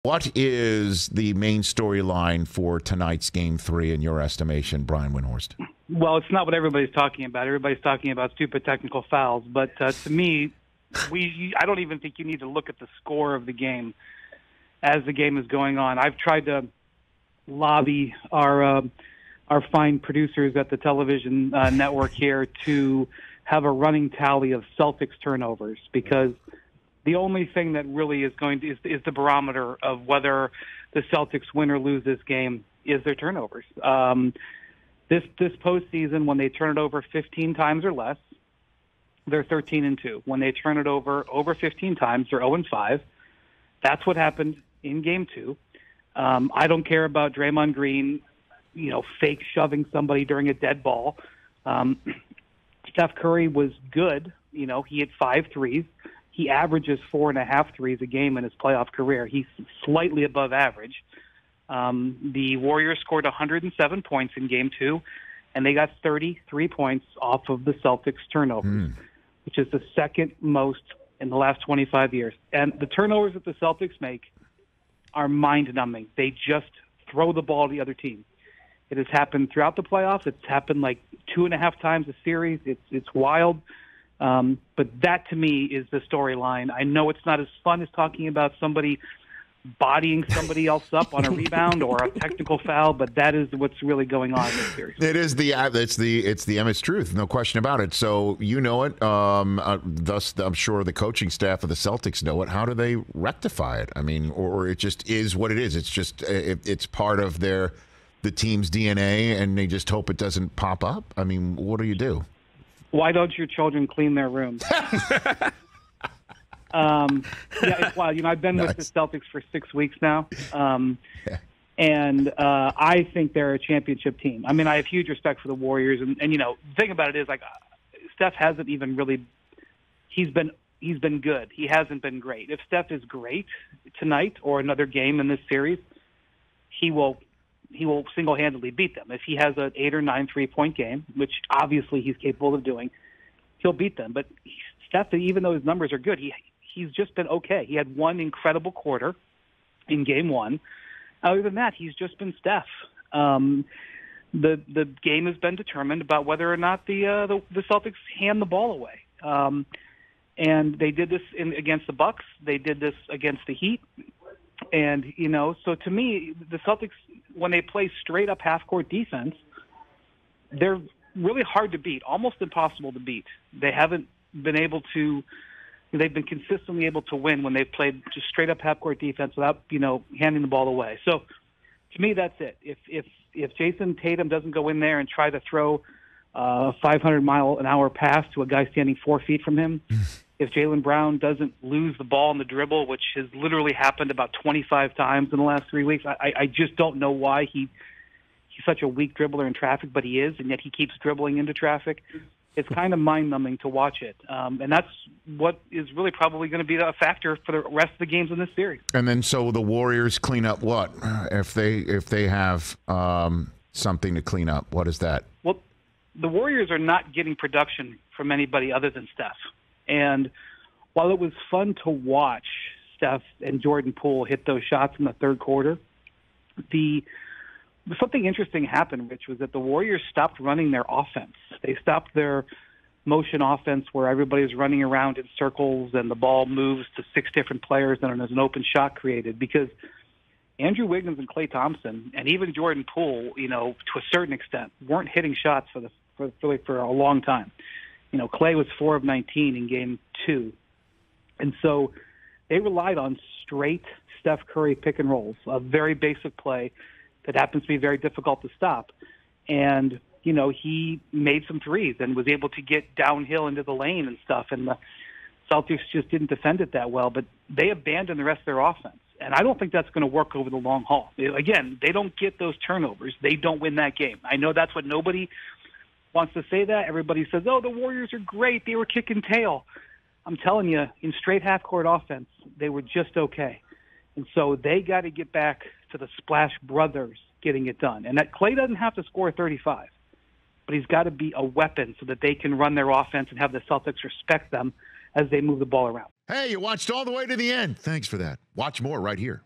What is the main storyline for tonight's Game 3 in your estimation, Brian Windhorst? Well, it's not what everybody's talking about. Everybody's talking about stupid technical fouls. But to me, I don't even think you need to look at the score of the game as the game is going on. I've tried to lobby our fine producers at the television network here to have a running tally of Celtics turnovers, because the only thing that really is is the barometer of whether the Celtics win or lose this game is their turnovers. This postseason, when they turn it over 15 times or less, they're 13-2. When they turn it over 15 times, they're 0-5. That's what happened in Game 2. I don't care about Draymond Green, fake shoving somebody during a dead ball. Steph Curry was good. He had 5 threes. He averages 4.5 threes a game in his playoff career. He's slightly above average. The Warriors scored 107 points in Game 2, and they got 33 points off of the Celtics turnovers, which is the second most in the last 25 years. And the turnovers that the Celtics make are mind-numbing. They just throw the ball to the other team. It has happened throughout the playoffs. It's happened like 2.5 times a series. It's wild. But that, to me, is the storyline. I know it's not as fun as talking about somebody bodying somebody else up on a rebound or a technical foul, but that is what's really going on in this series. It is it's the Emmett's truth, no question about it. So you know it. Thus, I'm sure the coaching staff of the Celtics know it. How do they rectify it? I mean, or it just is what it is. It's just it's part of the team's DNA, and they just hope it doesn't pop up. I mean, what do you do? Why don't your children clean their rooms? It's wild. I've been with the Celtics for 6 weeks now, and I think they're a championship team. I mean, I have huge respect for the Warriors, and the thing about it is, like, Steph hasn't even really. He's been good. He hasn't been great. If Steph is great tonight or another game in this series, he will single-handedly beat them. If he has an 8 or 9 3-point game, which obviously he's capable of doing, he'll beat them. But Steph, even though his numbers are good, he's just been okay. He had one incredible quarter in Game 1. Other than that, he's just been Steph. The game has been determined about whether or not the Celtics hand the ball away. And they did this against the Bucks. They did this against the Heat. And, so to me, the Celtics, when they play straight-up half-court defense, they're really hard to beat, almost impossible to beat. They haven't been able to – they've been consistently able to win when they've played just straight-up half-court defense without, handing the ball away. So, to me, that's it. If Jason Tatum doesn't go in there and try to throw a 500-mile-an-hour pass to a guy standing 4 feet from him – if Jaylen Brown doesn't lose the ball in the dribble, which has literally happened about 25 times in the last 3 weeks, I just don't know why he's such a weak dribbler in traffic, but he is, and yet he keeps dribbling into traffic. It's kind of mind-numbing to watch it. And that's what is really probably going to be a factor for the rest of the games in this series. And then so the Warriors clean up what? If they have something to clean up, what is that? Well, the Warriors are not getting production from anybody other than Steph. And while it was fun to watch Steph and Jordan Poole hit those shots in the third quarter, something interesting happened, Rich, was that the Warriors stopped running their offense. They stopped their motion offense where everybody's running around in circles and the ball moves to 6 different players and there's an open shot created, because Andrew Wiggins and Klay Thompson and even Jordan Poole, to a certain extent, weren't hitting shots for a long time. Klay was 4 of 19 in Game 2. And so they relied on straight Steph Curry pick and rolls, a very basic play that happens to be very difficult to stop. And, he made some threes and was able to get downhill into the lane and stuff. And the Celtics just didn't defend it that well, but they abandoned the rest of their offense. And I don't think that's going to work over the long haul. Again, they don't get those turnovers. They don't win that game. I know that's what nobody wants to say that. Everybody says, oh, the Warriors are great. They were kicking tail. I'm telling you, in straight half-court offense, they were just okay. And so they got to get back to the Splash Brothers getting it done. And that Klay doesn't have to score 35, but he's got to be a weapon so that they can run their offense and have the Celtics respect them as they move the ball around. Hey, you watched all the way to the end. Thanks for that. Watch more right here.